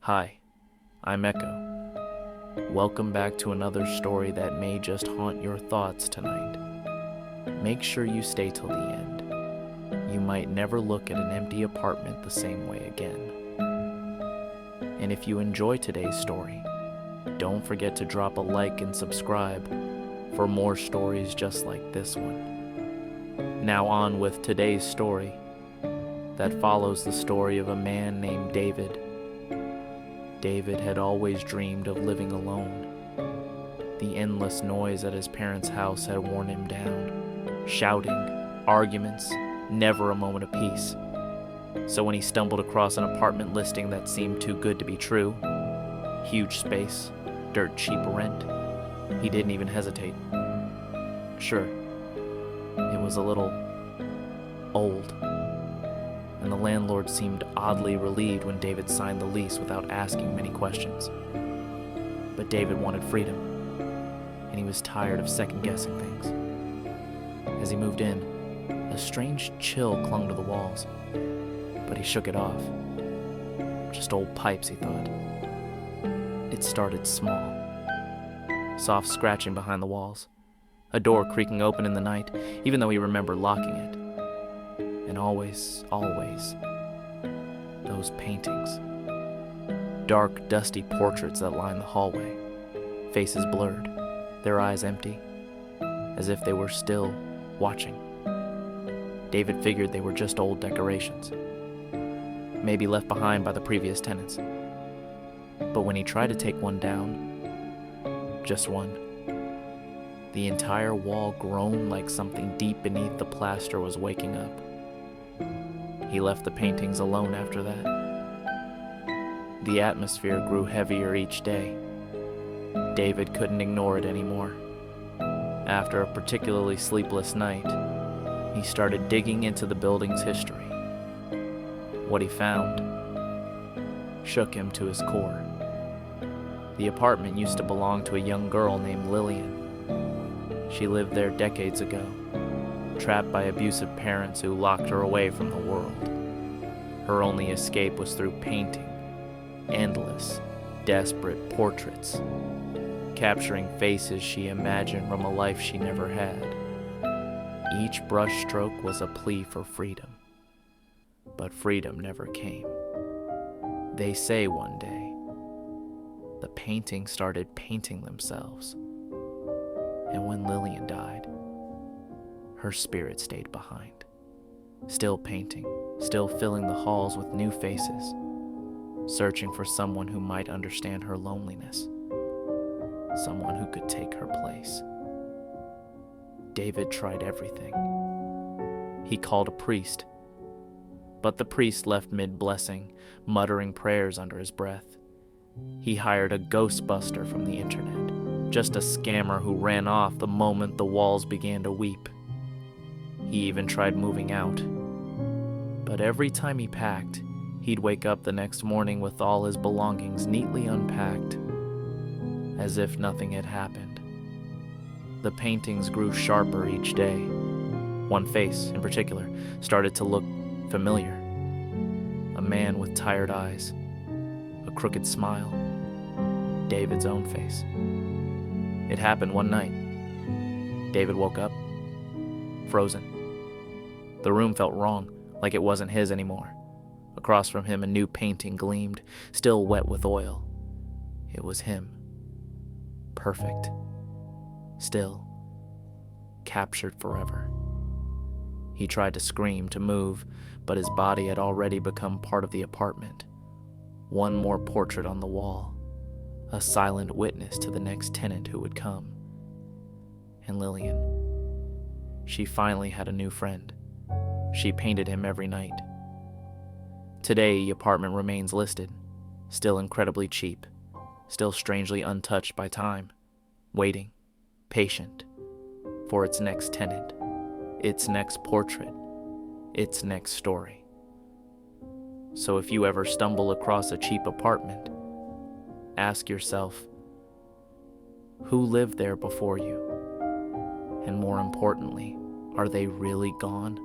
Hi, I'm Echo. Welcome back to another story that may just haunt your thoughts tonight. Make sure you stay till the end. You might never look at an empty apartment the same way again. And if you enjoy today's story, don't forget to drop a like and subscribe for more stories just like this one. Now on with today's story that follows the story of a man named David. David had always dreamed of living alone. The endless noise at his parents' house had worn him down. Shouting, arguments, never a moment of peace. So when he stumbled across an apartment listing that seemed too good to be true, huge space, dirt cheap rent, he didn't even hesitate. Sure, it was a little old, and the landlord seemed oddly relieved when David signed the lease without asking many questions. But David wanted freedom, and he was tired of second-guessing things. As he moved in, a strange chill clung to the walls, but he shook it off. Just old pipes, he thought. It started small. Soft scratching behind the walls, a door creaking open in the night, even though he remembered locking it. And always, those paintings. Dark, dusty portraits that lined the hallway, faces blurred, their eyes empty, as if they were still watching. David figured they were just old decorations, maybe left behind by the previous tenants. But when he tried to take one down, just one, the entire wall groaned like something deep beneath the plaster was waking up. He left the paintings alone after that. The atmosphere grew heavier each day. David couldn't ignore it anymore. After a particularly sleepless night, he started digging into the building's history. What he found shook him to his core. The apartment used to belong to a young girl named Lillian. She lived there decades ago, trapped by abusive parents who locked her away from the world. Her only escape was through painting, endless, desperate portraits, capturing faces she imagined from a life she never had. Each brushstroke was a plea for freedom, but freedom never came. They say one day, the paintings started painting themselves, and when Lillian died, her spirit stayed behind, still painting, still filling the halls with new faces, searching for someone who might understand her loneliness, someone who could take her place. David tried everything. He called a priest, but the priest left mid-blessing, muttering prayers under his breath. He hired a ghostbuster from the internet, just a scammer who ran off the moment the walls began to weep. He even tried moving out. But every time he packed, he'd wake up the next morning with all his belongings neatly unpacked, as if nothing had happened. The paintings grew sharper each day. One face, in particular, started to look familiar. A man with tired eyes, a crooked smile, David's own face. It happened one night. David woke up, frozen. The room felt wrong, like it wasn't his anymore. Across from him, a new painting gleamed, still wet with oil. It was him. Perfect. Still. Captured forever. He tried to scream, to move, but his body had already become part of the apartment. One more portrait on the wall, a silent witness to the next tenant who would come. And Lillian. She finally had a new friend. She painted him every night. Today, the apartment remains listed, still incredibly cheap, still strangely untouched by time, waiting, patient, for its next tenant, its next portrait, its next story. So if you ever stumble across a cheap apartment, ask yourself, who lived there before you? And more importantly, are they really gone?